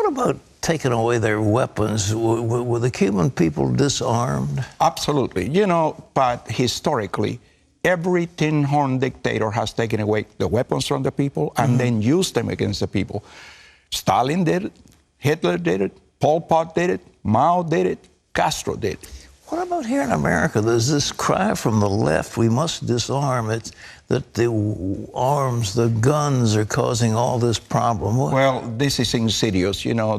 What about taking away their weapons? Were the Cuban people disarmed? Absolutely. You know, but historically, every tin-horn dictator has taken away the weapons from the people and then used them against the people. Stalin did it, Hitler did it, Pol Pot did it, Mao did it, Castro did it. What about here in America? There's this cry from the left, we must disarm. It's that the arms, the guns are causing all this problem. Well, this is insidious. You know,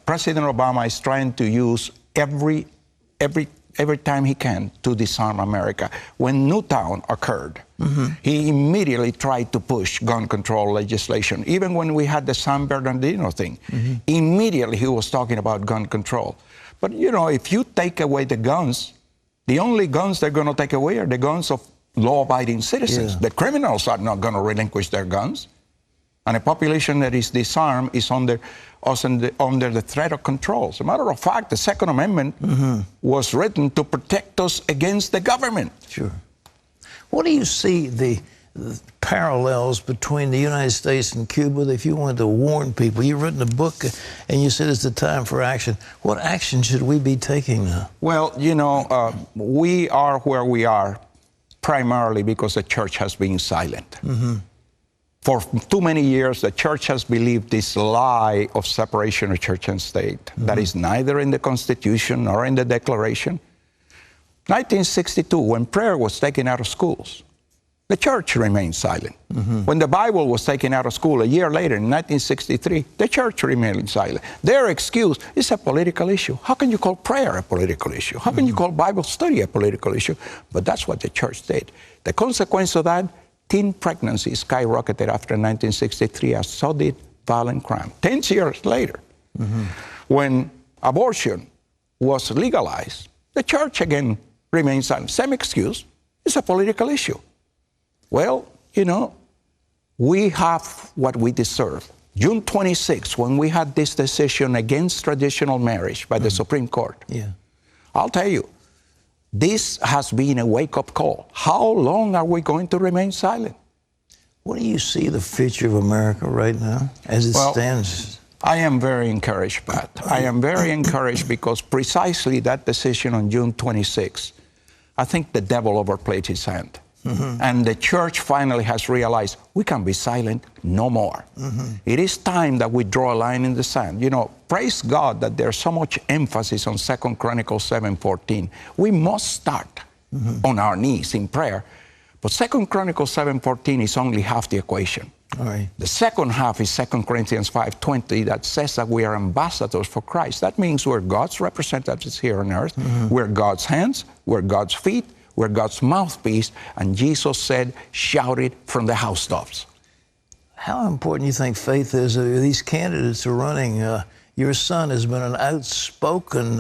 President Obama is trying to use every time he can to disarm America. When Newtown occurred, he immediately tried to push gun control legislation. Even when we had the San Bernardino thing, immediately he was talking about gun control. But, you know, if you take away the guns, the only guns they're going to take away are the guns of law-abiding citizens. Yeah. The criminals are not going to relinquish their guns. And a population that is disarmed is under the threat of control. As a matter of fact, the Second Amendment was written to protect us against the government. Sure. What do you see the parallels between the United States and Cuba? If you wanted to warn people, you've written a book and you said it's the time for action. What action should we be taking now? Well, you know, we are where we are primarily because the church has been silent. For too many years, the church has believed this lie of separation of church and state. That is neither in the Constitution nor in the Declaration. 1962, when prayer was taken out of schools, the church remained silent. When the Bible was taken out of school a year later, in 1963, the church remained silent. Their excuse is a political issue. How can you call prayer a political issue? How can you call Bible study a political issue? But that's what the church did. The consequence of that, teen pregnancy skyrocketed after 1963, as so did violent crime. 10 years later, when abortion was legalized, the church again remained silent. Same excuse, it's a political issue. Well, you know, we have what we deserve. June 26, when we had this decision against traditional marriage by the Supreme Court, I'll tell you, this has been a wake-up call. How long are we going to remain silent? What do you see the future of America right now as it stands? I am very encouraged, Pat. I am very encouraged because precisely that decision on June 26, I think the devil overplayed his hand. And the church finally has realized we can be silent no more. It is time that we draw a line in the sand. You know, praise God that there's so much emphasis on 2 Chronicles 7:14. We must start on our knees in prayer. But 2 Chronicles 7:14 is only half the equation. The second half is 2 Corinthians 5:20 that says that we are ambassadors for Christ. That means we're God's representatives here on earth. We're God's hands, we're God's feet, we're God's mouthpiece, and Jesus said, shout it from the housetops. How important do you think faith is? These candidates are running. Your son has been an outspoken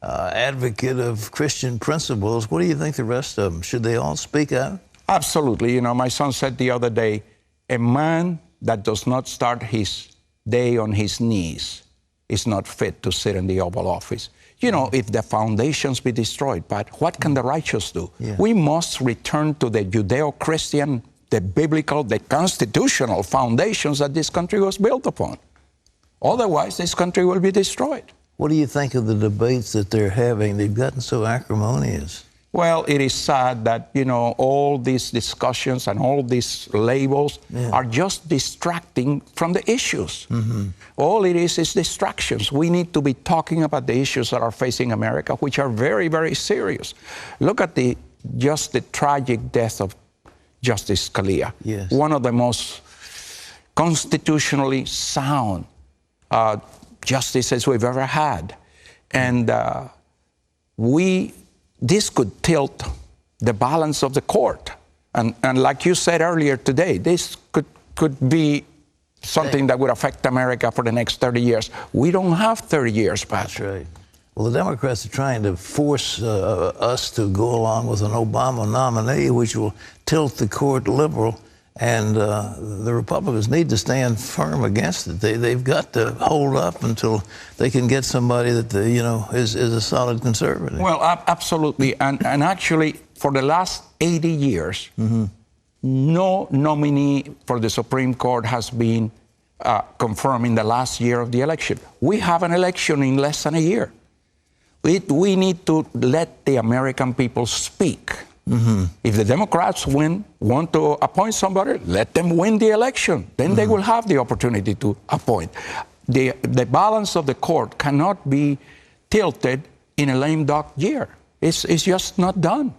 advocate of Christian principles. What do you think the rest of them? Should they all speak out? Absolutely. You know, my son said the other day, a man that does not start his day on his knees is not fit to sit in the Oval Office. You know, if the foundations be destroyed, but what can the righteous do? We must return to the Judeo-Christian, the biblical, the constitutional foundations that this country was built upon. Otherwise, this country will be destroyed. What do you think of the debates that they're having? They've gotten so acrimonious. Well, it is sad that, you know, all these discussions and all these labels are just distracting from the issues. All it is distractions. We need to be talking about the issues that are facing America, which are very, very serious. Look at the tragic death of Justice Scalia, one of the most constitutionally sound justices we've ever had. And this could tilt the balance of the court. And like you said earlier today, this could be something that would affect America for the next 30 years. We don't have 30 years, Pat. That's right. Well, the Democrats are trying to force us to go along with an Obama nominee, which will tilt the court liberal. And the Republicans need to stand firm against it. They've got to hold up until they can get somebody that, you know, is a solid conservative. Well, absolutely. And actually, for the last 80 years, no nominee for the Supreme Court has been confirmed in the last year of the election. We have an election in less than a year. We need to let the American people speak. If the Democrats want to appoint somebody, let them win the election. Then they will have the opportunity to appoint. The balance of the court cannot be tilted in a lame duck year. It's just not done.